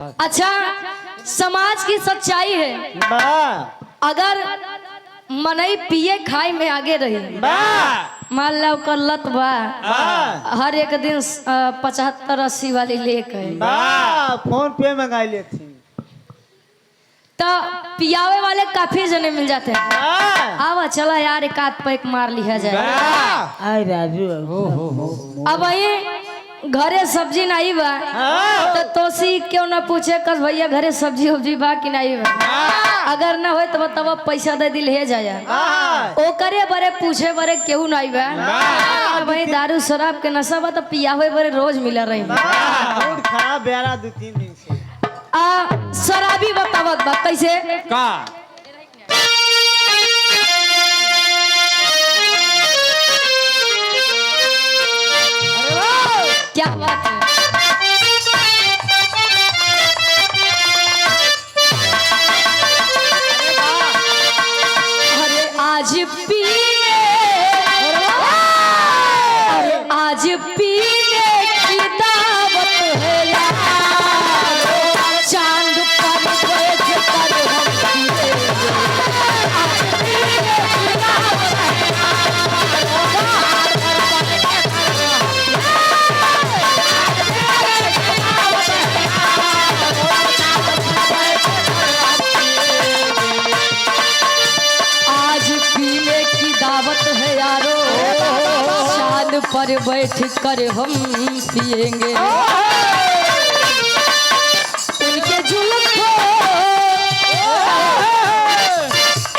अच्छा, समाज की सच्चाई है, अगर मनई पिए खाए में आगे रही, मान लो कर लत बा, हर एक दिन 75-80 वाली लेके फोन पे मंगा लेती तो पियावे वाले काफी जने मिल जाते हैं। आवा चला यार एक आध पैक मार लिया जाए। आई राजू अब वही घरे सब्जी नहीं बा तो तोसी क्यों ना पूछे कस भैया घरे सब्जी उब्जी बा कि नहीं बा। अगर ना हो तो बताओ पैसा दे दिल है जाया ओ करे बरे पूछे बरे क्यों नहीं बा। वही दारू शराब के नशा बा तो पियावे बरे रोज मिला रही खराब बेरा 2-3 दिन से शराबी बतावत बा कैसे का क्या बात है। अरे आज पीने अरे आज पीने की दावत है यार, चांद पर बैठ कर हम पिएंगे। आज पीने की दावत है यारो, शान पर बैठ कर हम पिएंगे।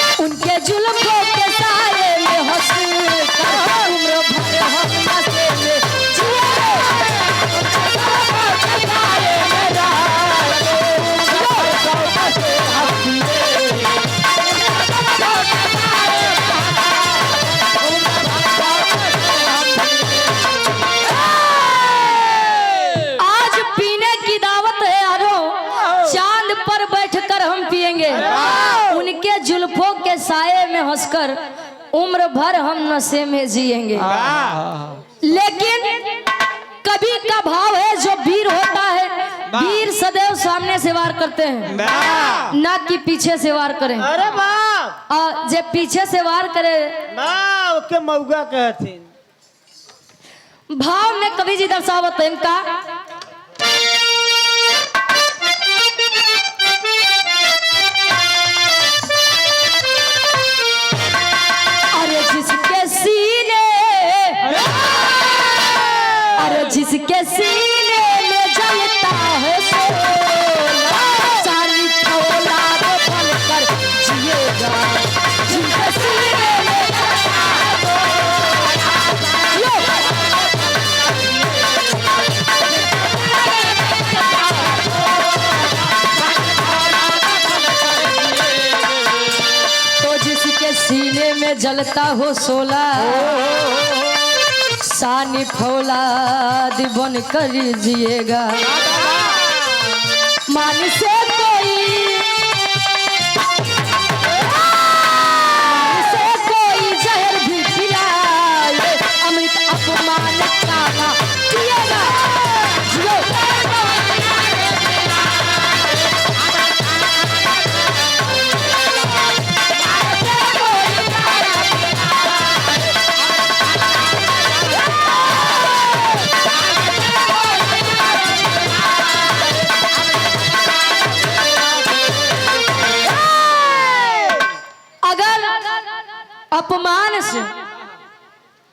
उनके जुल्फों के साये में हंस कर उम्र भर हम हंसेंगे। उनके जुल्फों के साये में हंसकर उम्र भर हम नशे में जिएंगे। लेकिन कभी का भाव है जो वीर होता है, वीर सदैव सामने से वार करते हैं ना कि पीछे से वार करें। अरे बाप और जे पीछे से वार करे ओके मौगा कहते भाव में कवि जी दर्शावत हैं का जिसके सीने में जलता है सोना, चांदी फौलाद बनकर जिएगा। जिसके सीने में जलता है तो जिसके सीने में जलता हो सोला, सानी फौलाद बन कर जिएगा। मान से कोई जहर भी पिलाए, अमृत अपमान का ना पिएगा। अपमान से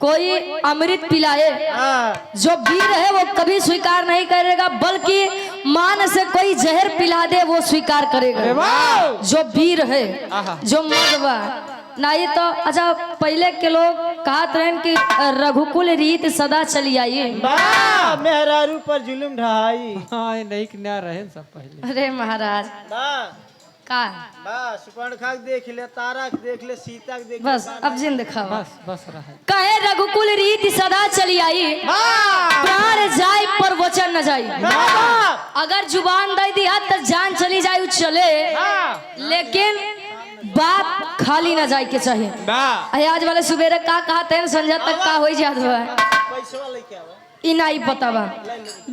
कोई अमृत पिलाए, जो वीर है वो कभी स्वीकार नहीं करेगा, बल्कि मान से कोई जहर पिला दे वो स्वीकार करेगा। जो वीर है, जो मर्दवा नहीं तो अच्छा पहले के लोग कहत रहे कि रघुकुल रीत सदा चली आई, मेहरारू पर जुल्म ढहाई। नहीं क्या रहे सब पहले। अरे महाराज का सुपर्णखा देख ले, तारा देख ले, सीता देख ले, बस अब जिन दिखा बस रहा कहे रघुकुल रीत सदा चली आई, प्राण जाए पर वचन न जाए। अगर जुबान दे दिया तो जान चली जाए चले, लेकिन बात खाली न जाए के चाहिए। आज वाले सुबेरे का कहा तेन संजय तक का हो जात ई नहीं पता बा।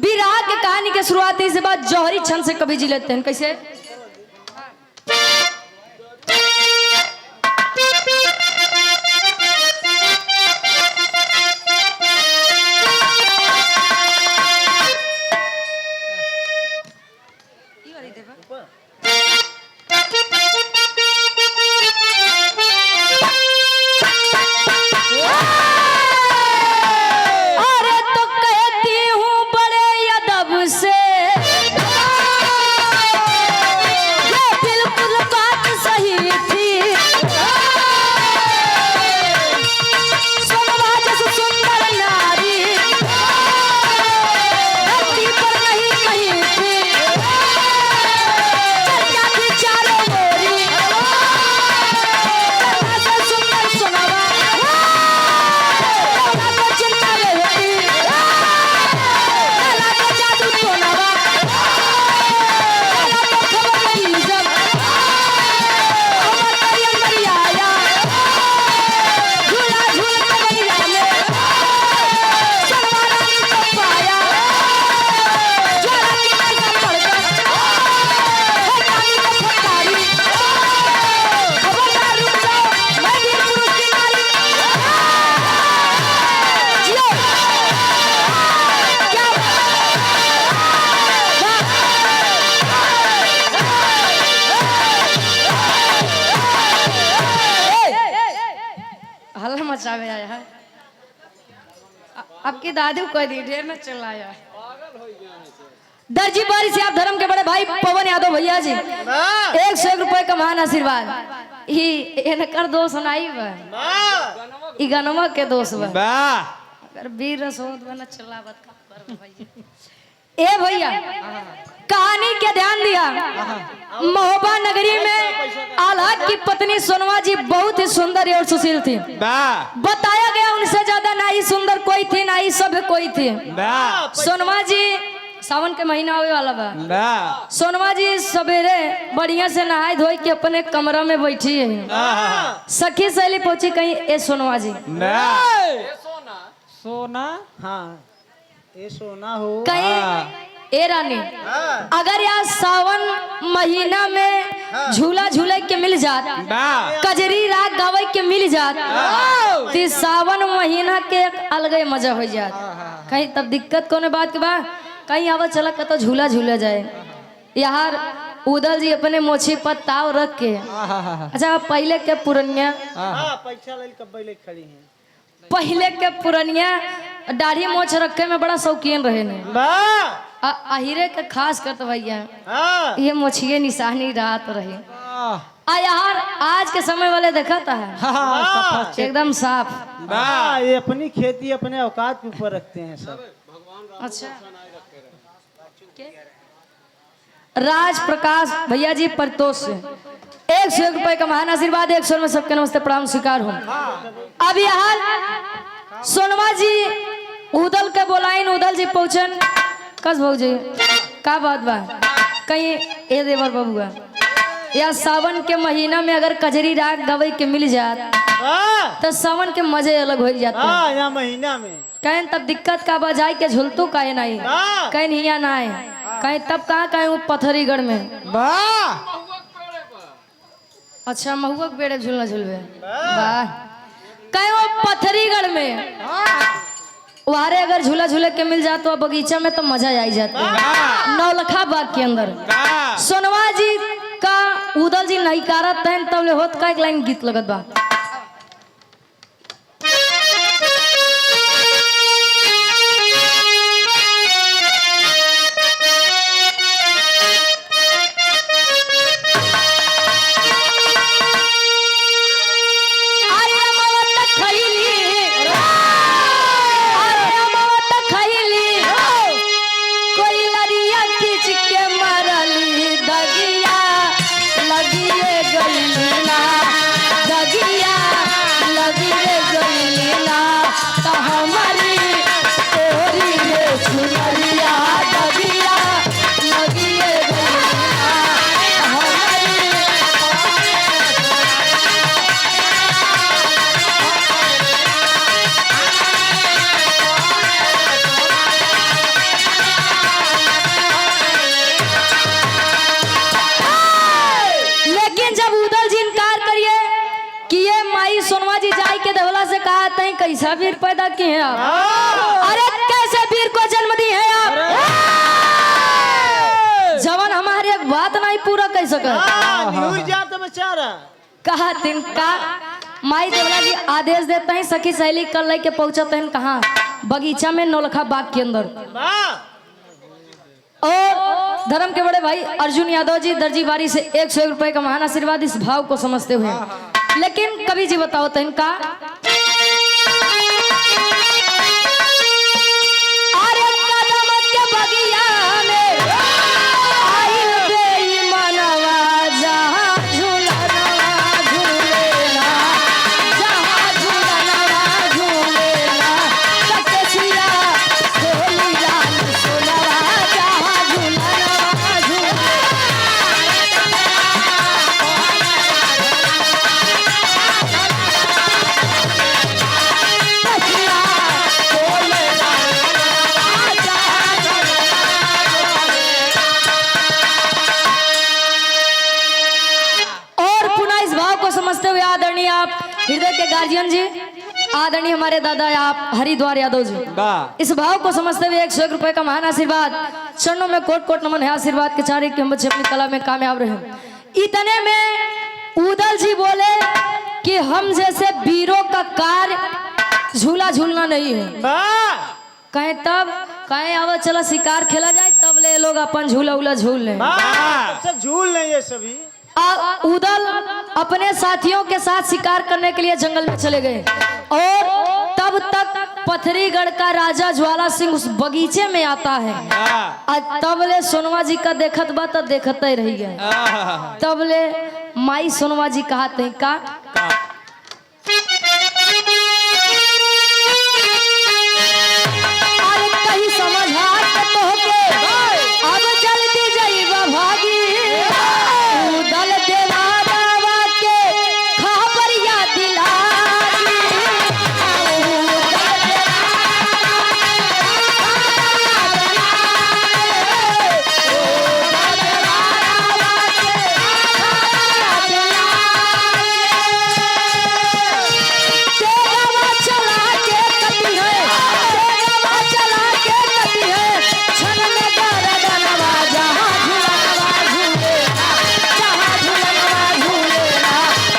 विराह के कहानी के शुरुआत इस बात जौहरी छंद से कभी जी लेते हैं। कैसे? मचावे आया है। आपकी दादी को कह दी ढेर न चलाया। दर्जी बारी से आप धर्म के बड़े भाई पवन यादव भैया जी 101 रुपए का महान आशीर्वाद। कर दोस्त नहीं बा गनमा के दोस्त बा। अगर वीर रसोद बना चलावत ए भैया कहानी के ध्यान दिया। महोबा नगरी में आल्हा की पत्नी सोनवा जी बहुत ही सुंदर और सुशील थी। बताया गया उनसे ज्यादा ना ही सुंदर कोई थी ना ही सभ्य कोई थी। सोनवा जी सावन के महीना आवे वाला बा। सोनवा जी सवेरे बढ़िया से नहाई धोई के अपने कमरा में बैठी है। सखी सहेली पहुंची कहीं ए सोनवा जी सोना हाँ ये सोना हो कहीं ए रानी अगर यार सावन महीना में झूला झूले के मिल जात कजरी राग गावे के मिल जात तो सावन महीना के एक अलग मजा हो जात। कहीं तब दिक्कत कोने बात के बा कहीं आवा चला तो झूला झूला जाए। यार उदल जी अपने मोछी पर ताव रख के अच्छा पहले के पुरनिया पहले के पुरनिया दाढ़ी मोछ रखे में बड़ा शौकीन रहे ने। अहिरे के खास कर तो भैया ये मोछिए निशानी रात रहे। यार आज के समय वाले देखा था है एकदम साफ। ये अपनी खेती अपने औकात के ऊपर रखते हैं सब। अच्छा राज प्रकाश भैया जी परतोष से 101 रुपए का महान आशीर्वाद। 100 में सबके नमस्ते प्रणाम स्वीकार हो। अब यहाँ सोनवा जी उदल के बोलाइन उदल जी पहुंचन कस भाव जी का बात बा कहीं ए देवर बबुआ या सावन के महीना में अगर कजरी राग गवई के मिल जात तो सावन के मजे अलग हो जाते हैं। या महीना में कहीं तब दिक्कत का बजाय के झुलतू काहे नहीं कहीं हिया ना है कहीं तब कहाँ कहीं वो पथरीगढ़ में अच्छा महुआ के पेड़ झूलना झूलवे वाह कहीं वो पथरीगढ़ में वहारे अगर झूला झूले के मिल जाता तो बगीचा में तो मजा आई जाता है। नौलखा बाग के अंदर सोनवा जी का उदल जी नहीं कारत तहन तब ले होत का एक लाइन गीत लगत बा। लगिए बताते हैं कैसा वीर पैदा किए हैं आप। अरे कैसे वीर को जन्म दिए हैं आप। जवान हमारी एक बात नहीं पूरा कह सका। न्यूज जाता बेचारा कहा तिनका माई देवला जी आदेश देते हैं सखी सहेली कल लेके पहुंचते हैं कहाँ बगीचा में नौलखा बाग के अंदर। और धर्म के बड़े भाई अर्जुन यादव जी दर्जी बारी से 101 रुपए का महान आशीर्वाद इस भाव को समझते हुए। लेकिन कवि जी बताओ तो इनका अरे कदम के बगिया में आई बेईमानवा जहां झूलनवा झूलेला जहां झूलनवा झूलेला ककसिया कोली लाल सोनवा जहां झूलनवा झूलेला। और पुनः इस भाव को समझते हुए आदरणीय आप हृदय के गार्जियन जी आदरणीय हमारे दादा आप हरिद्वार यादव जी इस भाव को समझते हुए 101 रुपए का महान आशीर्वाद चरणों में कोट कोट नमन है। आशीर्वाद के चारे कि हम बच्चे अपनी कला में कामयाब रहे। इतने में उदल जी बोले कि हम जैसे वीरों का कार्य झूला झूलना नहीं है। कहे तब कहे अब चला शिकार खेला जाए तब ले लोग अपन झूला उला झूल ले। झूल नहीं है सभी। उदल अपने साथियों के साथ शिकार करने के लिए जंगल में चले गए और तब तक पथरीगढ़ का राजा ज्वाला सिंह उस बगीचे में आता है। तब ले सोनवा जी का देखत बा तो देखते ही रह गए। तब ले माई सोनवा जी कहते हैं का अरे कहीं समझा तो के अब जल्दी जाइबा भागी उदल देवा बाबा के खबरिया दिलागी तेरा चला के कटी है तेरा चला के कटी है छन में गरदनवा जहां झूलनवा झूलेला जहां झूलनवा झूलेला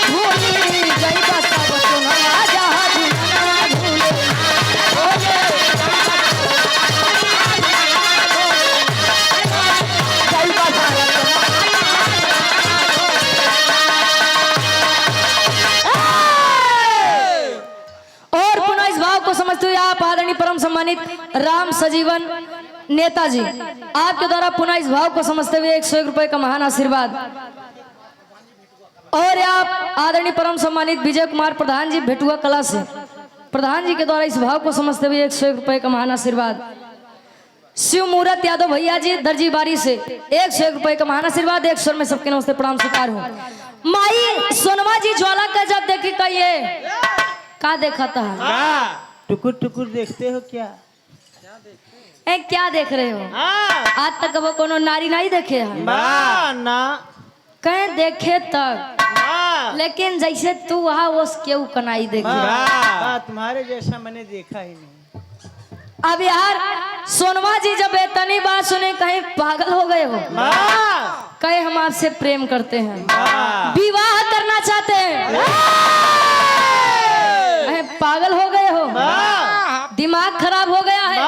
भूली गई बस अब सुनवा जहां झूलनवा झूलेला और पुनः इस भाव को समझते हुए आप आदरणीय परम सम्मानित राम सजीवन नेताजी आपके द्वारा पुनः इस भाव को समझते हुए 101 रुपए का महान आशीर्वाद। और आप आदरणीय परम सम्मानित विजय कुमार प्रधान जी भेटुआ कला से प्रधान जी के द्वारा इस भाव को समझते हुए 101 रुपए का महान आशीर्वाद। शिव मूरत यादव भैया जी दर्जी बारी से 101 रुपए का महान आशीर्वाद। 1 स्वर में सबके नमस्ते प्रणाम स्वीकार हो। माई सोनवा जी ज्वाला का जब देखी कहिए का देखा था टुकुर टुकुर देखते हो क्या? क्या देख रहे हो? आज तक वो कोनो नारी नहीं देखे हैं ना कहीं देखे तक लेकिन जैसे तू वहाँ वो क्यों कनाई देखे। तुम्हारे जैसा मैंने देखा ही नहीं। अब यार सोनवा जी जब इतनी बात सुने कहीं पागल हो गए हो। कहीं हम आपसे प्रेम करते हैं विवाह करना चाहते हैं पागल हो गए हो दिमाग खराब हो गया है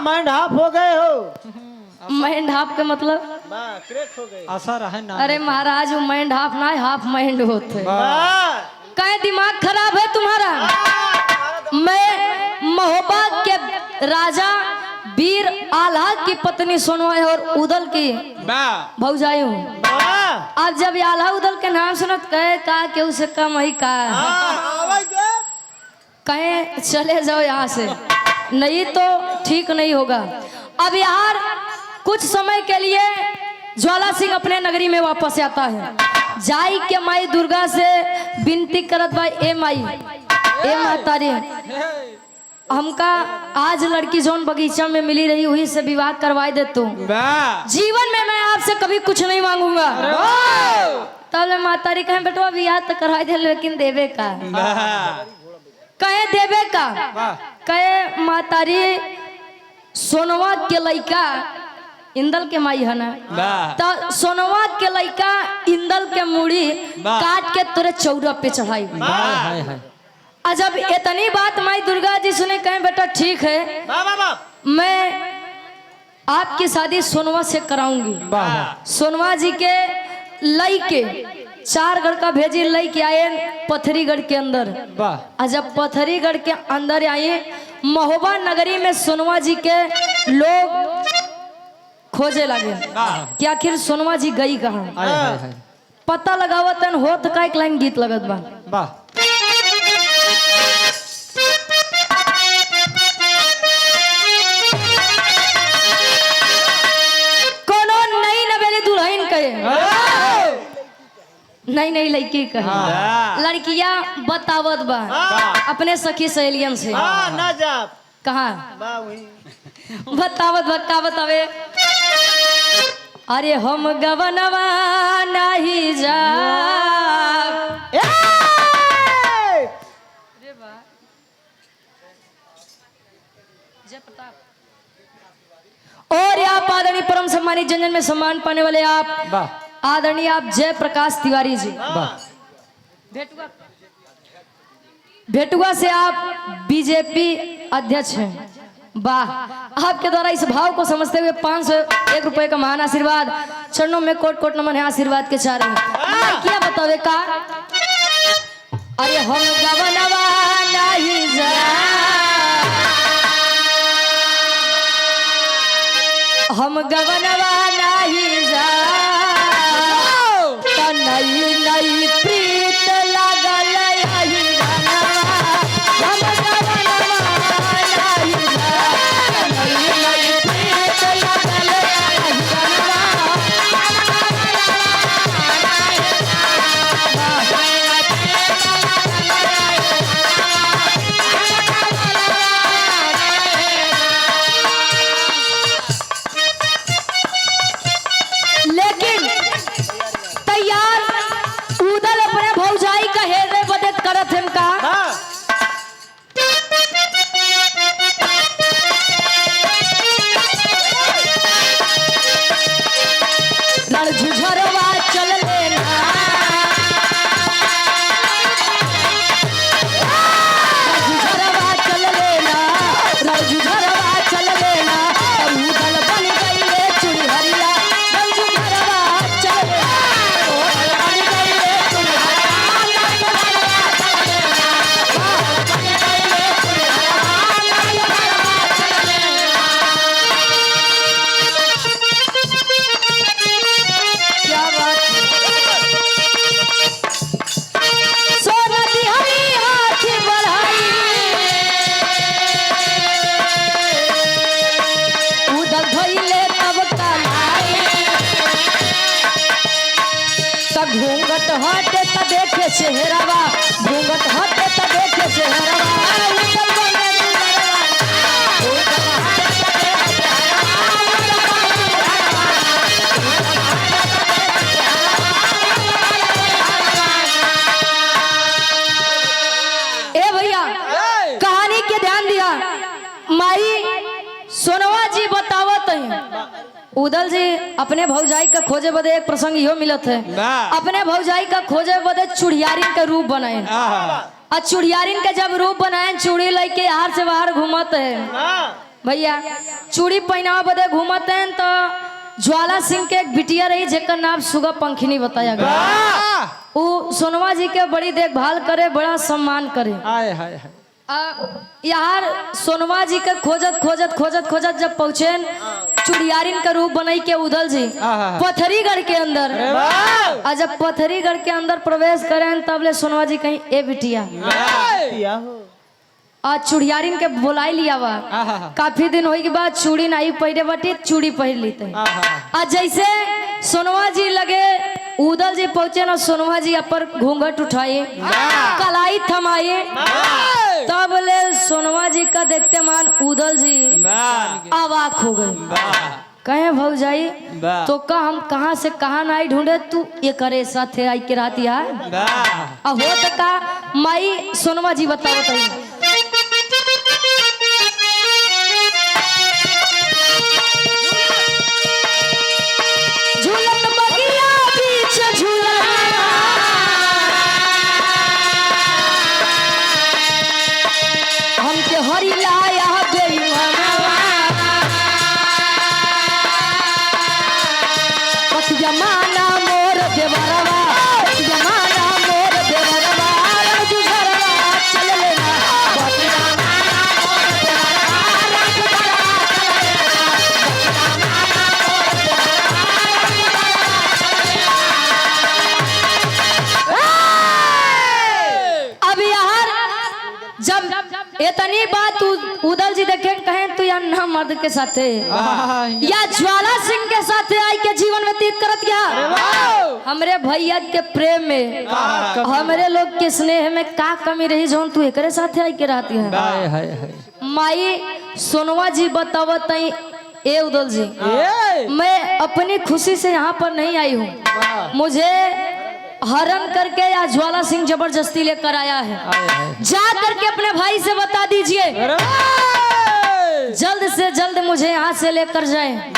माइंड हाफ हो गए हो। माइंड हाफ के मतलब क्रेक हो गए। असर है ना। अरे महाराज वो माइंड हाफ ना हाफ माइंड होते कहीं दिमाग खराब है तुम्हारा। मैं महोबा के राजा वीर आल्हा की पत्नी सोनवा और उदल की भौजाई हूँ। अब जब आल्हा उदल के नाम सुनत कहे का के उसे कम ही का कहे चले जाओ यहाँ से नहीं तो ठीक नहीं होगा। अब यार कुछ समय के लिए ज्वाला सिंह अपने नगरी में वापस आता है। जाई के माई दुर्गा से विनती करत भाई ए माई ए मातारी हमका आज लड़की जोन बगीचा में मिली रही हुई से विवाह करवाई दे तू। जीवन में मैं आपसे कभी कुछ नहीं मांगूंगा। तब मातारी कहे बेटवा विवाह तो करवाई दे लेकिन देवे का कहे देवे का वाह कहे मातारी सोनवा के लइका इंदल के माई है ना वाह तो सोनवा के लइका इंदल के मूड़ी वाह। काट के तोरे चौरा पे चढ़ाई हाय हाय हाय और जब इतनी बात माई दुर्गा जी सुने कहे बेटा ठीक है वाह वाह वाह मैं आपकी शादी सोनवा से कराऊंगी। वाह सोनवा जी के लई के 4 गढ़ का भेजी लई के आए पथरीगढ़ के अंदर। वाह और जब पथरीगढ़ के अंदर आए महोबा नगरी में सोनवा जी के लोग खोजे लगे कि आखिर सोनवा जी गई कहाँ। हाय हाय हाय पता लगावतन होत का एक लाइन गीत लगत बा। वाह कोनो नई नवेली दुल्हन कहे नई नई लड़की कहे लड़कियां बतावत बा अपने सखी सहेलियन से हाँ ना जा कहाँ वाह वही बतावत बा का बतावे अरे हम गवनवा नहीं जा और आप आदरणीय परम सम्मानित जनजन में सम्मान पाने वाले आप वाह आदरणीय आप जय प्रकाश तिवारी जी वाह भेटुआ से आप बीजेपी अध्यक्ष हैं। वाह आपके द्वारा इस भाव को समझते हुए 501 रुपए का महान आशीर्वाद चरणों में कोट कोट नमन है आशीर्वाद के चार क्या बतावे का अरे हम गवनवा नहीं जा हम गवनवा नहीं जा तो नई नई प्रीत लागल यही गनवा हम गवनवा नहीं जा तो नई नई प्रीत लागल यही गनवा लेकिन तैयार उदल अपने भौजाई का हेरे बदे करत हम का हाँ रण झुझरवा चल लेना रण झुझरवा चल लेना रण झुझरवा चल लेना उदल बन गई ले चुड़ी हरिया रण झुझरवा चल लेना उदल बन गई ले चुड़ी क्या बात सोना की हरी हाथ बढ़ाई उदल धोइले तब कलाई तब घूंघट हटे तब देखे चेहरावा घूंघट हटे तब देखे चेहरावा उदल बने दुलरवा उदल हटे तब देखे ए भैया कहानी के ध्यान दिया माई सोनवा जी बतावत है उदल जी अपने भौजाई का खोजे बदे एक प्रसंग यो मिलत है वाह। अपने भौजाई का खोजे बदे चुड़ियारिन का रूप बनाए आहा और चुड़ियारिन का जब रूप बनाए चूड़ी लेके हार से बाहर घूमत है हाँ भैया चूड़ी पहनावा बदे घूमत है तो ज्वाला सिंह के एक बिटिया रही जेकर नाम सुगा पंखिनी बताया गया वाह वो सोनवा जी के बड़ी देखभाल करे बड़ा सम्मान करे हाय हाय हाय यार सोनवा जी के खोजत खोजत खोजत खोजत जब पहुंचे चुड़ियारिन का रूप बनाई के उदल जी आहा। पथरीगढ़ के अंदर और जब पथरीगढ़ के अंदर प्रवेश करें तब ले सोनवा जी कहीं ए बिटिया किया हो आज चुड़ियारिन के बुलाई लिया बा आहा काफी दिन होई के बाद चूड़ी नहीं पहने बाटी चूड़ी पहन लेते आहा आज जैसे सोनवा जी लगे उदल जी पहुंचे ना सोनवा जी अपर घूंघट उठाए कलाई थमाए तब ले सोनवा जी का देखते मान उदल जी वाह अवाक हो गए वाह कहे भौजाई वाह तो का हम कहाँ से कहाँ ना आई ढूंढे तू ये करे साथे आई के रात यार वाह हो तो का माई सोनवा जी बताओ इतनी बात उदल जी देखे कहें तू या ना मर्द के साथे या ज्वाला सिंह के साथे आई के जीवन व्यतीत करत गया। हमरे भैया के प्रेम में हमरे लोग के स्नेह में का कमी रही जो तू एकरे साथे आई के रहती है। हाय हाय हाय माई सोनवा जी बतावत ए उदल जी मैं अपनी खुशी से यहाँ पर नहीं आई हूँ, मुझे हरण करके या ज्वाला सिंह जबरदस्ती लेकर आया है। जा करके अपने भाई से बता दीजिए जल्द से जल्द मुझे यहाँ से लेकर जाएं,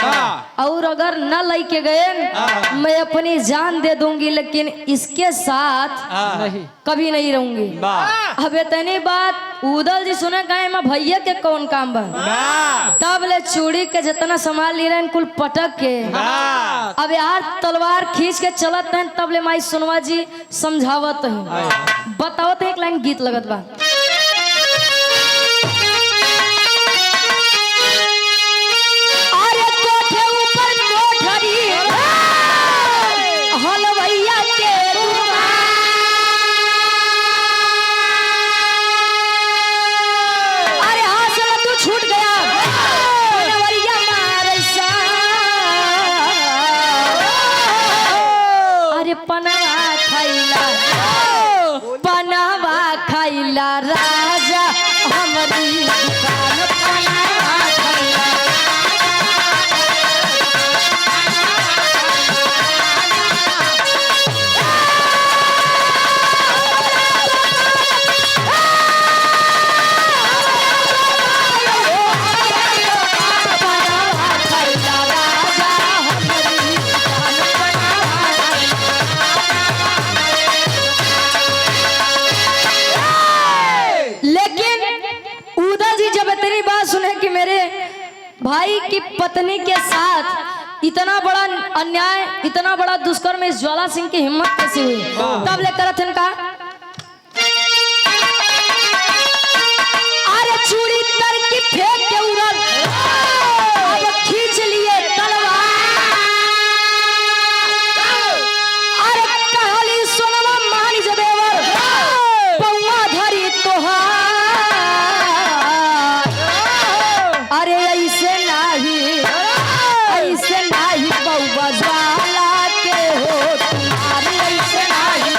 और अगर न लेके गए मैं अपनी जान दे दूंगी, लेकिन इसके साथ नहीं कभी नहीं रहूंगी। अब इतनी बात उदल जी सुने गए मैं भैया के कौन काम बा, तब ले चूड़ी के जितना सामान ले रहे कुल पटक के अब यार तलवार खींच के चलत हैं, तब ले माई सुनवा जी समझावत है। बतावत एक लाइन गीत लगत बा, हलवैया के अरे हाँ से तू छूट गया हलवैया मारैसा, अरे पनावा खैला राजा हमारी दुकान पनावा खैला। भाई की पत्नी के साथ इतना बड़ा अन्याय, इतना बड़ा दुष्कर्म इस ज्वाला सिंह की हिम्मत कैसे हुई? तब लेकर थे का अरे चूड़ी तर की फेंक के उड़ल, अब खींच लिए तलवार, अरे कहली सोनवा मान जदेवर पौवा धरी तोहार, अरे ऐसे नाही बउआ ज्वाला के हो तुम्हारे, ऐसे नाही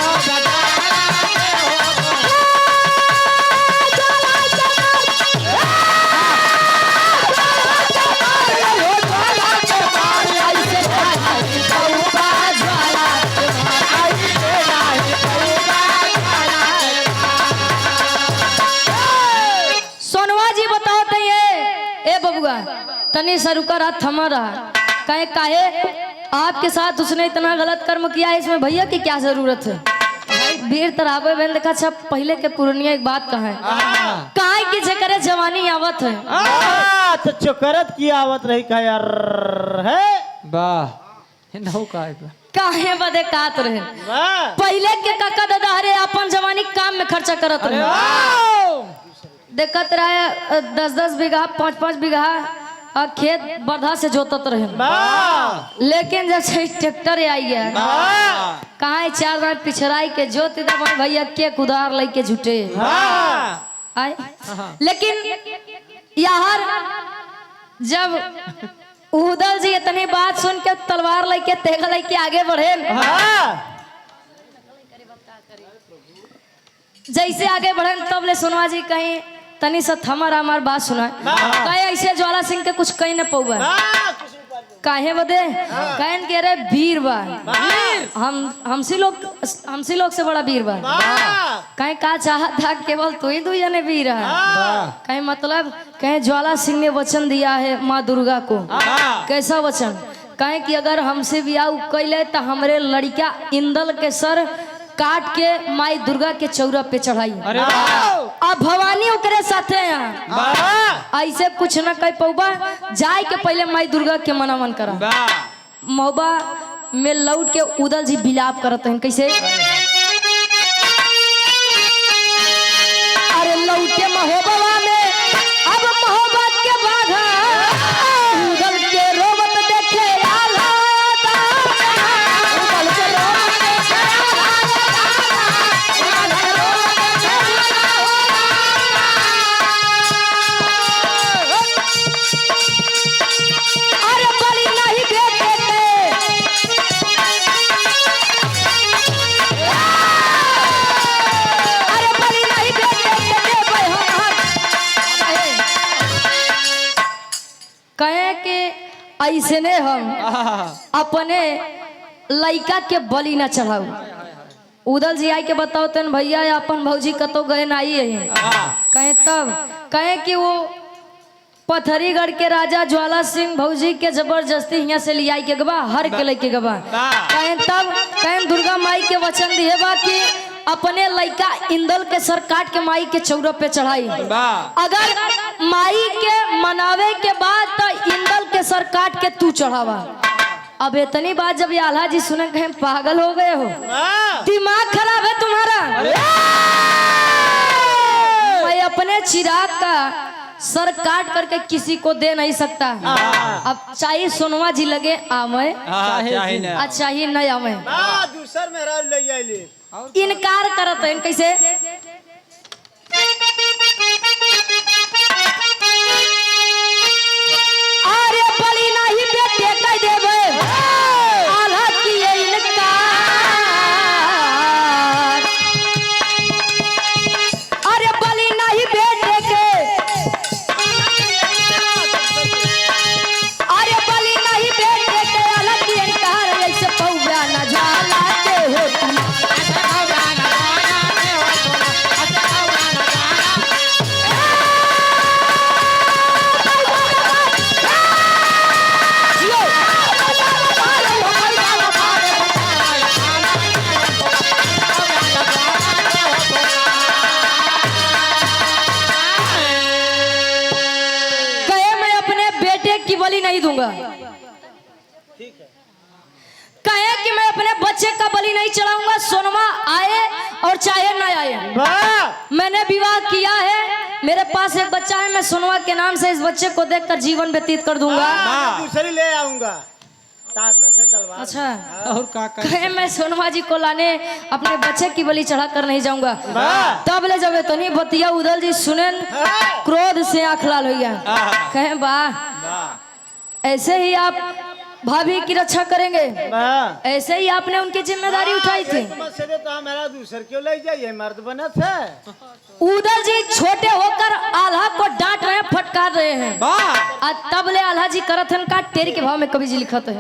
सोनवा जी बताते ए बबुआ तनी सरुकर हाथ थमा रहा कहे काहे आपके साथ उसने इतना गलत कर्म किया है, इसमें भैया की क्या जरूरत है? वीर तराबे बेन देखा अच्छा पहले के पुरनिया एक बात कहा है काहे की जकरे जवानी आवत है तो चोकरत की आवत रही का यार है वाह नौ का काहे बदे कात रहे वाह पहले के काका दादा हरे अपन जवानी काम में खर्चा करत रहे, देखत रहे 10-10 बीघा 5-5 बीघा खेत बरधा से जोतत रहे, लेकिन जब से ट्रैक्टर आई है कहाँ 4 बार पिछड़ाई के जोत भैया के कुदार लेके झूठे आए। लेकिन यार जब उदल जी इतनी बात सुन के तलवार लेके तेगा लेके आगे बढ़े, जैसे आगे बढ़े तब ले सुनवा जी कहीं तनी सा थमर हमार बात सुना कहे ऐसे ज्वाला सिंह के कुछ कहीं न पौवा काहे बदे कहन के रे वीर बा हमसी लोग से बड़ा वीर बा कहीं का चाहत था केवल तू ही 2 जने वीर है कहीं मतलब कहीं ज्वाला सिंह ने वचन दिया है माँ दुर्गा को, कैसा वचन कहे कि अगर हमसे ब्याह कैले तो हमरे लड़का इंदल के सर काट के माई दुर्गा के चौरा पे चढ़ाई, अब भवानी ओकरे साथे ऐसे कुछ न कह पौबा जाए के पहले माई दुर्गा के मनावन करा मौबा में लौट के उदल जी बिलाप करते हैं कैसे अरे लौटे महोबा में अब मोहब्बत के बाधा उदल के रोबत देखे आला उदल के रोबत देखे ऐसे ने हम अपने लड़का के बलि न चढ़ाऊ। उदल जी आई के बताओ तन भैया अपन भौजी कतो गए ना आई है कहे तब कहे कि वो पथरीगढ़ के राजा ज्वाला सिंह भौजी के जबरदस्ती यहाँ से लियाई के गबा हर के लेके गबा कहे तब कहे दुर्गा माई के वचन दिए बा कि अपने लड़का इंदल के सर काट के माई के चौरा पे चढ़ाई। अगर माई के मनावे के बाद तो इंदल के सर काट के तू चढ़ावा। अब इतनी बात जब ये आल्हा जी सुने कहे पागल हो गए हो, दिमाग खराब है तुम्हारा। मैं अपने चिराग का सर काट करके किसी को दे नहीं सकता। अब चाहिए सोनवा जी लगे आवे चाहिए नहीं आवे दूसर मेरा ले जाइले इनकार करत है कैसे अरे बलि नहीं बेटे कह देवे आल्हा किए इनकार। अरे बलि नहीं बेटे के अरे बलि नहीं बेटे के आल्हा किए इनकार। ऐसे पौवा न जाला के हो तुम बलि नहीं दूंगा। ठीक है कहे कि मैं अपने बच्चे का बलि नहीं चढ़ाऊंगा। सोनमा आए और चाहे न आए मैंने विवाह किया है, मेरे पास एक बच्चा है, मैं सोनवा के नाम से इस बच्चे को देखकर जीवन व्यतीत कर दूंगा। दूसरी ले आऊंगा ताकत है तलवार। अच्छा और का कहे मैं सोनवा जी को लाने अपने बच्चे की बलि चढ़ा कर नहीं जाऊंगा। तब ले जब इतनी बतिया उदल जी सुने क्रोध से आंख लाल हो गया। कहे वाह ऐसे ही आप भाभी की रक्षा करेंगे, ऐसे ही आपने उनकी जिम्मेदारी उठाई थी। तो मेरा दूसर क्यों ले जाइए मर्द बना था। उदल जी छोटे होकर आल्हा को डांट रहे हैं, फटकार रहे हैं। तब ले आल्हा जी करत हन का टेरी के भाव में कवि जी लिखत है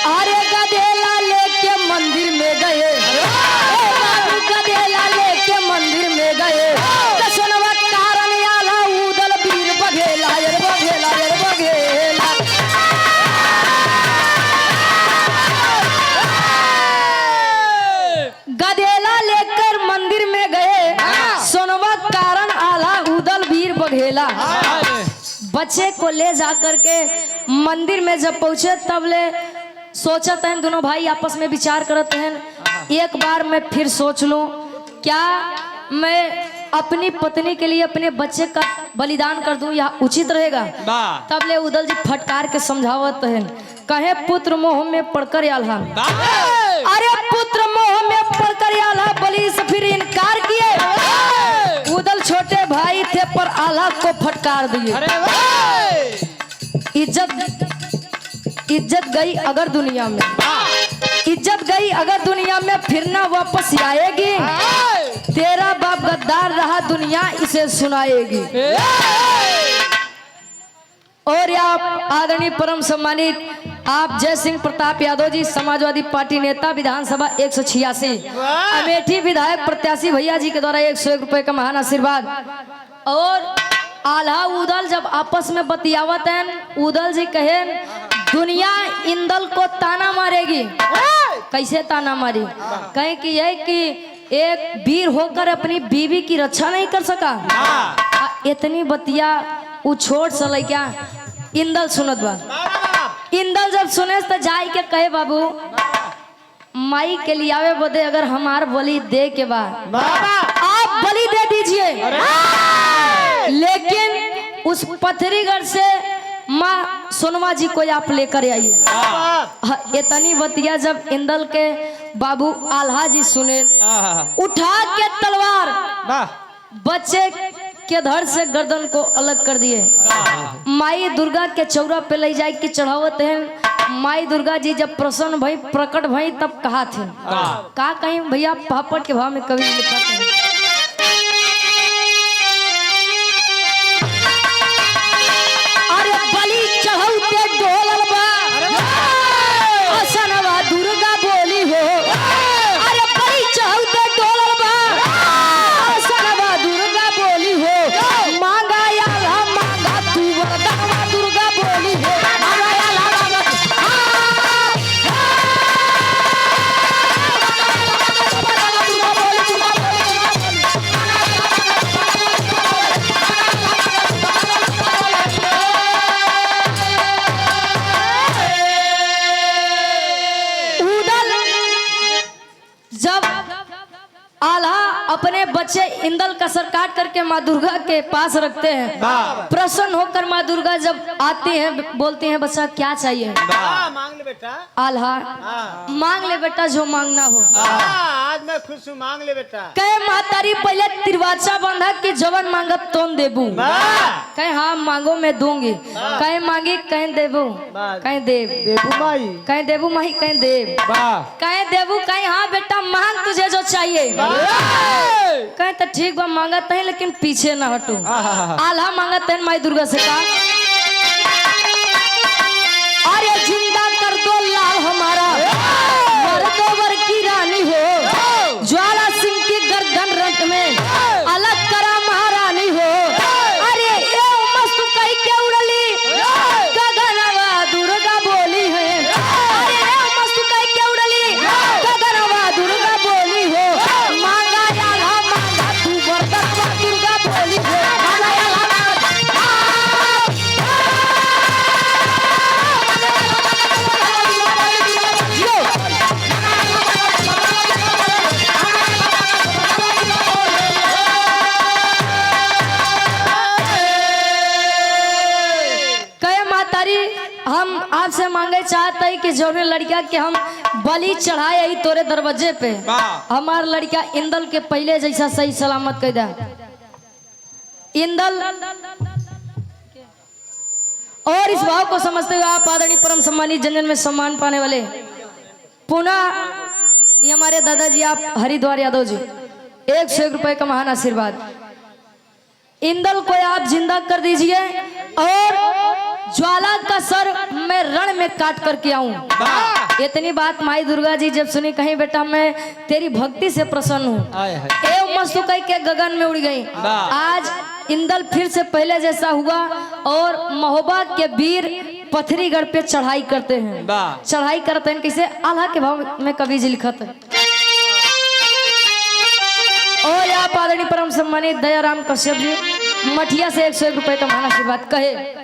अरे गधेला लेके मंदिर में गए, गधेला लेके मंदिर में गए सोनवा कारण आल्हा उदल वीर बघेला यर बघेला यर बघेला। गधेला लेकर मंदिर में गए सोनवा कारण आल्हा उदल वीर बघेला। बच्चे को ले जाकर के मंदिर में जब पहुंचे तब ले सोचते हैं दोनों भाई आपस में विचार करते हैं एक बार मैं फिर सोच लूं क्या मैं अपनी पत्नी के लिए अपने बच्चे का बलिदान कर दूं या उचित रहेगा। तब ले उदल जी फटकार के समझावत हैं कहे पुत्र मोह में पड़कर आल्हा। अरे पुत्र मोह में पड़कर आल्हा बलि से फिर इनकार किए। उदल छोटे भाई थे पर आल्हा को फटकार दिए। इज्जत गई अगर दुनिया में, इज्जत गई अगर दुनिया में फिर ना वापस आएगी। तेरा बाप गद्दार रहा दुनिया इसे सुनाएगी। और आप आदरणीय परम सम्मानित आप जय सिंह प्रताप यादव जी समाजवादी पार्टी नेता विधानसभा 186 अमेठी विधायक प्रत्याशी भैया जी के द्वारा 101 रुपए का महान आशीर्वाद। और आल्हा उदल जब आपस में बतियावत हैं उदल जी कहे दुनिया इंदल को ताना मारेगी। कैसे ताना मारी कहे कि यह कि एक वीर होकर अपनी बीवी की रक्षा नहीं कर सका। इतनी बतिया उ छोट सा लइका इंदल सुनत बा। इंदल जब सुने तो जाई के कहे बाबू माई के लिए आवे बदे अगर हमार बलि दे के बाद आप बलि दे दीजिए, लेकिन उस पथरीगढ़ से माँ सोनमा जी को आप लेकर आइए। इतनी बतिया जब इंदल के बाबू आल्हा जी सुने उठा के तलवार बच्चे के धड़ से गर्दन को अलग कर दिए। माई दुर्गा के चौरा पे ले जाए के चढ़ावत है। माई दुर्गा जी जब प्रसन्न भई प्रकट भई तब कहा थे का कहीं भैया पापड़ के भाव में कवि लिखा थे बच्चे इंदल का सर काट करके माँ दुर्गा के पास रखते हैं। प्रसन्न होकर माँ दुर्गा जब आती हैं बोलती हैं बच्चा क्या चाहिए? मांग ले बेटा। आल्हा मांग ले बेटा जो मांगना हो। आज मैं खुश हूँ, मांग ले बेटा। कहे मातारी पहले तिरवाचा बांधा कि जवन मांगब तोन देबू। कहे हाँ मांगो मैं दूंगी। कहे मांगी कहे देबू। कहे देव देबू माई। कहे देबू माही कहे देव। कहे देबू कहे हाँ बेटा मांग तुझे जो चाहिए। कहे तो ठीक बा मांगत है लेकिन पीछे ना हटू। आल्हा मांगत है माई दुर्गा से कहा अरे जिंदा कर दो लाल हमारा वरदोवर की रानी हो। ज्वाला सिंह की गर्दन रंग में अलग करा महारानी हो। अरे ये मस्त कही के उड़ली गगनवा दुर्गा बोली है। अरे ये मस्त कही के उड़ली गगनवा दुर्गा बोली हो। मांगा आल्हा मांगा तू वरदवा दुर्गा बोली हो। हम आपसे मांगे चाहते हैं कि जो लड़किया के हम बलि चढ़ाए आई तोरे दरवाजे पे हमार लड़का इंदल के पहले जैसा सही सलामत कर दे। इंदल और इस भाव को समझते हुए आप आदरणीय परम सम्मानित जनजन में सम्मान पाने वाले पुनः ये हमारे दादाजी आप हरिद्वार यादव जी 101 रुपए का महान आशीर्वाद। इंदल को आप जिंदा कर दीजिए और ज्वाला का सर मैं रण में काट करके आऊं। इतनी बात माई दुर्गा जी जब सुनी कहीं बेटा मैं तेरी भक्ति से प्रसन्न हूँ। एवं मस्त कही के गगन में उड़ गई। आज इंदल फिर से पहले जैसा हुआ और महोबा के वीर पथरीगढ़ पे चढ़ाई करते हैं। चढ़ाई करते हैं कैसे? आल्हा के भाव में कवि जी लिखत है। और आप आदरणीय परम सम्मानित दयाराम कश्यप जी मठिया से 101 रुपए का महान आशीर्वाद कहे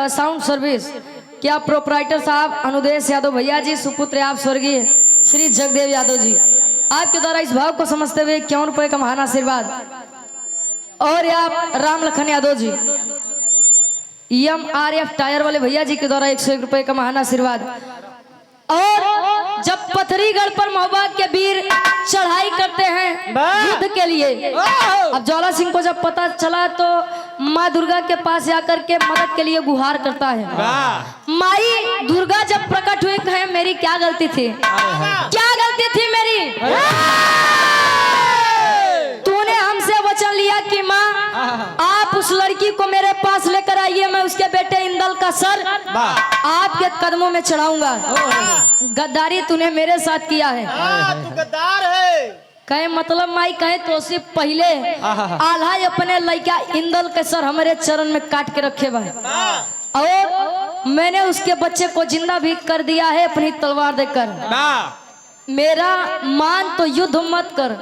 साउंड सर्विस क्या प्रोपराइटर साहब अनुदेश यादव भैया जी सुपुत्र आप स्वर्गीय श्री जगदेव यादव जी आपके द्वारा इस भाव को समझते हुए 51 रुपए का महान आशीर्वाद। और आप राम लखन यादव जी EMRF टायर वाले भैया जी के द्वारा 101 रुपए का महान आशीर्वाद। और जब पथरीगढ़ पर महोबा के वीर चढ़ाई करते हैं युद्ध के लिए, अब ज्वाला सिंह को जब पता चला तो माँ दुर्गा के पास जाकर के मदद के लिए गुहार करता है। माई दुर्गा जब प्रकट हुई, कहे मेरी क्या गलती थी, क्या गलती थी मेरी, तूने हमसे वचन लिया कि माँ आप उस लड़की को मेरे पास लेकर आइए, मैं उसके बेटे इंदल का सर आपके कदमों में चढ़ाऊंगा। गद्दारी तूने मेरे साथ किया है। तू गद्दार है। कहे मतलब माई कहे तो उससे पहले आल्हा अपने लड़का इंदल के सर हमारे चरण में काट के रखे बा, और मैंने उसके बच्चे को जिंदा भी कर दिया है अपनी तलवार देकर। मेरा मान तो युद्ध मत कर,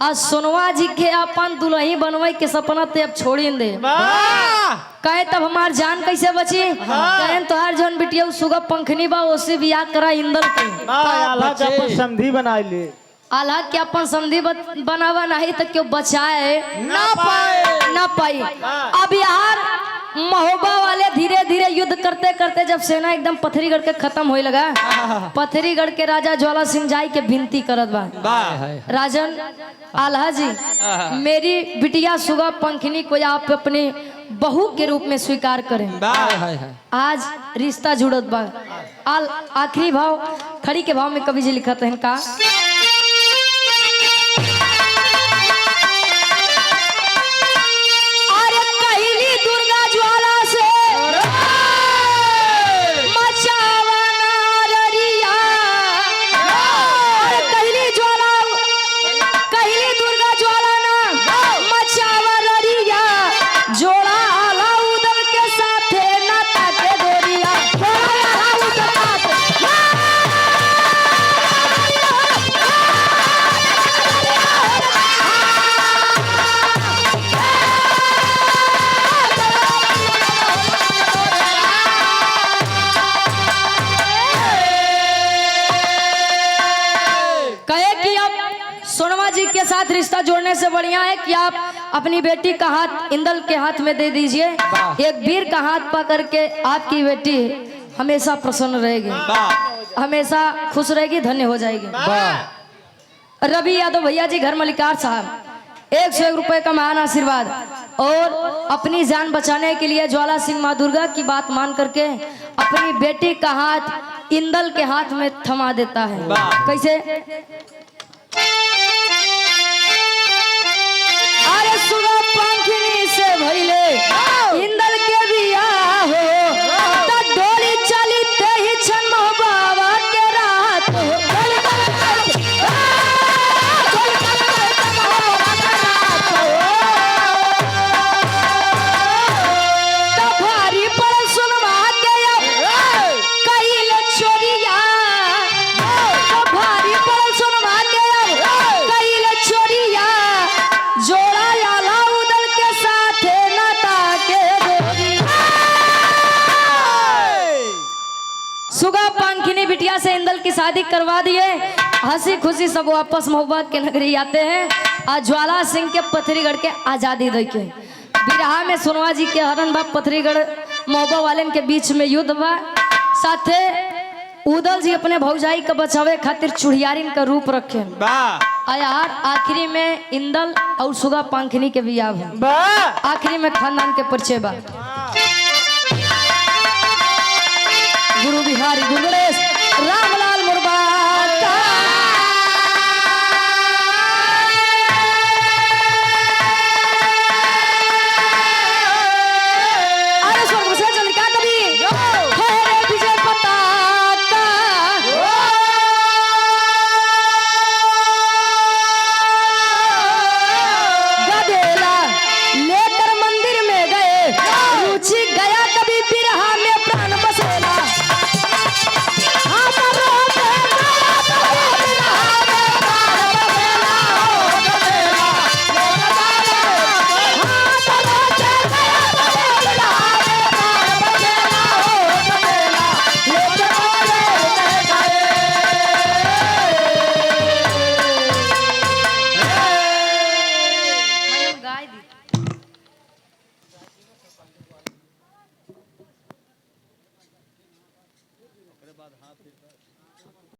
आज सोनवा जी के अपन दुल्ही बनवाई के सपना ते अब छोड़ी दे। कहे तब हमार जान कैसे बची, कहे तोहार जौन बिटिया सुगा पंखनी बा उसे बियाह करा इंदल के। आल्हा का अपन समधी बना ले। आल्हा के अपन समधी बनावा नहीं तो क्यों बचाए ना पाई। अब यार महोबा वाले धीरे धीरे युद्ध करते करते जब सेना एकदम पथरीगढ़ के खत्म होने लगा, पथरीगढ़ के राजा ज्वाला सिंह जाई के विनती करत बा, राजन आल्हा जी मेरी बिटिया सुगा पंखनी को आप अपनी बहू के रूप में स्वीकार करें। आज रिश्ता जुड़त बा। आखिरी भाव खड़ी के भाव में कवि जी लिखत हैं का, के साथ रिश्ता जोड़ने से बढ़िया है कि आप अपनी बेटी का हाथ इंदल के हाथ में दे दीजिए। एक वीर का हाथ पकड़ के आपकी बेटी हमेशा प्रसन्न रहेगी, हमेशा खुश रहेगी, धन्य हो जाएगी। रवि यादव भैया जी घर मलिकार साहब 101 रुपए का महान आशीर्वाद, और अपनी जान बचाने के लिए ज्वाला सिंह माँ दुर्गा की बात मान करके अपनी बेटी का हाथ इंदल के हाथ में थमा देता है। कैसे, अरे सुगा पंखनी से भइले इंदल के बियाह हो, त डोली चली ते ही छन बाबा के रात हो। भारी पर सुनवा के कईल चोरिया, भारी पर सुनवा के कईल चोरिया, जोड़ा आला उदल के साथ नाता के डोरी। सुगा पंखनी बिटिया से इंदल की शादी करवा दिए, हंसी खुशी सब वापस महोबा के नगरी आते हैं। आज ज्वाला सिंह के पथरीगढ़ के आजादी दे के बिरहा में सोनवा जी के हरण बा, पथरीगढ़ महोबा वाले के बीच में युद्ध बा। साथे उदल जी अपने भौजाई का बचावे खातिर चुड़ियारिन का रूप रखे। यार आखिरी में इंदल और सुगा पंखनी के बियाह है, आखिरी में खानदान के परिचय बा। गुरु बिहारी गुरु गणेश राम